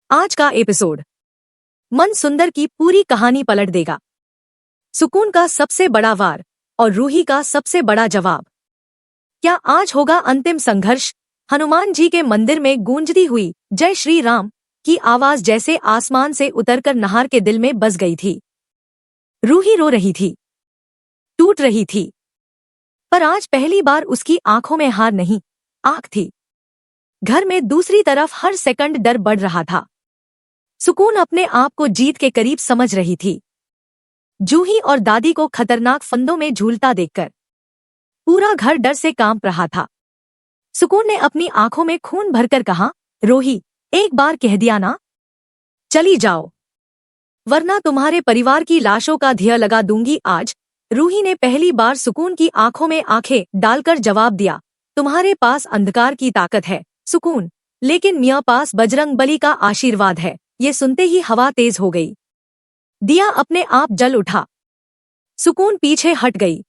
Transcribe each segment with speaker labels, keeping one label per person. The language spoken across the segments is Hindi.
Speaker 1: आज का एपिसोड मन सुंदर की पूरी कहानी पलट देगा। सुकून का सबसे बड़ा वार और रूही का सबसे बड़ा जवाब। क्या आज होगा अंतिम संघर्ष? हनुमान जी के मंदिर में गूंजती हुई जय श्री राम की आवाज जैसे आसमान से उतरकर नहार के दिल में बस गई थी। रूही रो रही थी, टूट रही थी, पर आज पहली बार उसकी आंखों में हार नहीं, आंख थी। घर में दूसरी तरफ हर सेकंड डर बढ़ रहा था। सुकून अपने आप को जीत के करीब समझ रही थी। जूही और दादी को खतरनाक फंदों में झूलता देखकर पूरा घर डर से कांप रहा था। सुकून ने अपनी आंखों में खून भरकर कहा, रोही, एक बार कह दिया ना, चली जाओ, वरना तुम्हारे परिवार की लाशों का धिया लगा दूंगी आज। रूही ने पहली बार सुकून की आंखों में आंखें डालकर जवाब दिया, तुम्हारे पास अंधकार की ताकत है सुकून, लेकिन मियाँ पास बजरंग बली का आशीर्वाद है। ये सुनते ही हवा तेज हो गई। दिया अपने आप जल उठा। सुकून पीछे हट गई।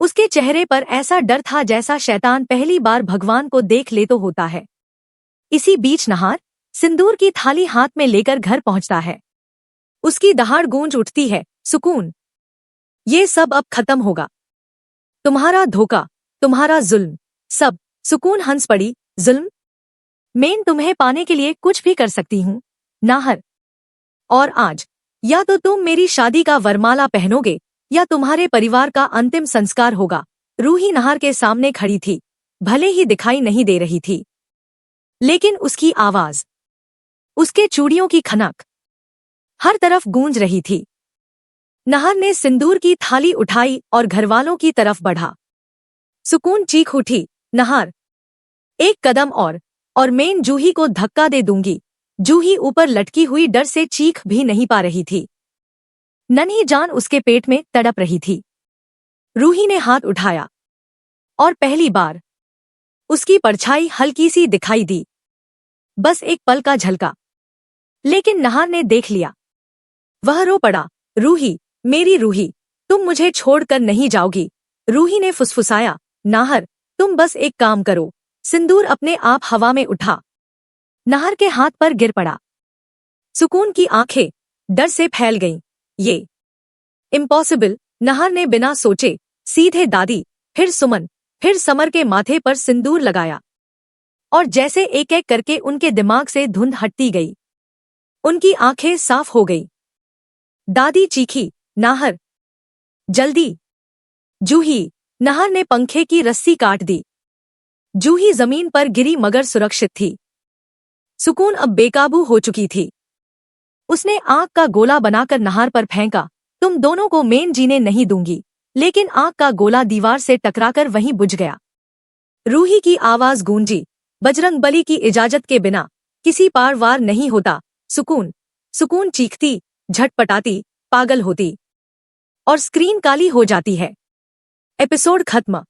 Speaker 1: उसके चेहरे पर ऐसा डर था जैसा शैतान पहली बार भगवान को देख ले तो होता है। इसी बीच नहार सिंदूर की थाली हाथ में लेकर घर पहुंचता है। उसकी दहाड़ गूंज उठती है, सुकून, ये सब अब खत्म होगा। तुम्हारा धोखा, तुम्हारा जुल्म, सब। सुकून हंस पड़ी, जुल्म? मैं तुम्हें पाने के लिए कुछ भी कर सकती हूँ नाहर। और आज या तो तुम मेरी शादी का वरमाला पहनोगे या तुम्हारे परिवार का अंतिम संस्कार होगा। रूही नहार के सामने खड़ी थी, भले ही दिखाई नहीं दे रही थी, लेकिन उसकी आवाज, उसके चूड़ियों की खनक हर तरफ गूंज रही थी। नहार ने सिंदूर की थाली उठाई और घरवालों की तरफ बढ़ा। सुकून चीख उठी, नहार, एक कदम और मैं जूही को धक्का दे दूंगी। जूही ऊपर लटकी हुई डर से चीख भी नहीं पा रही थी। नन्ही जान उसके पेट में तड़प रही थी। रूही ने हाथ उठाया और पहली बार उसकी परछाई हल्की सी दिखाई दी, बस एक पल का झलका। लेकिन नहार ने देख लिया। वह रो पड़ा, रूही, मेरी रूही, तुम मुझे छोड़कर नहीं जाओगी। रूही ने फुसफुसाया, नाहर, तुम बस एक काम करो। सिंदूर अपने आप हवा में उठा, नहर के हाथ पर गिर पड़ा। सुकून की आंखें डर से फैल गईं। ये इम्पॉसिबल। नहर ने बिना सोचे सीधे दादी, फिर सुमन, फिर समर के माथे पर सिंदूर लगाया और जैसे एक एक करके उनके दिमाग से धुंध हटती गई, उनकी आंखें साफ हो गई। दादी चीखी, नाहर, जल्दी। जूही। नहर ने पंखे की रस्सी काट दी। जूही जमीन पर गिरी मगर सुरक्षित थी। सुकून अब बेकाबू हो चुकी थी। उसने आग का गोला बनाकर नहार पर फेंका, तुम दोनों को मैं जीने नहीं दूंगी। लेकिन आग का गोला दीवार से टकराकर वहीं बुझ गया। रूही की आवाज गूंजी, बजरंग बली की इजाजत के बिना किसी पार वार नहीं होता। सुकून। सुकून चीखती, झटपटाती, पागल होती और स्क्रीन काली हो जाती है। एपिसोड खत्म।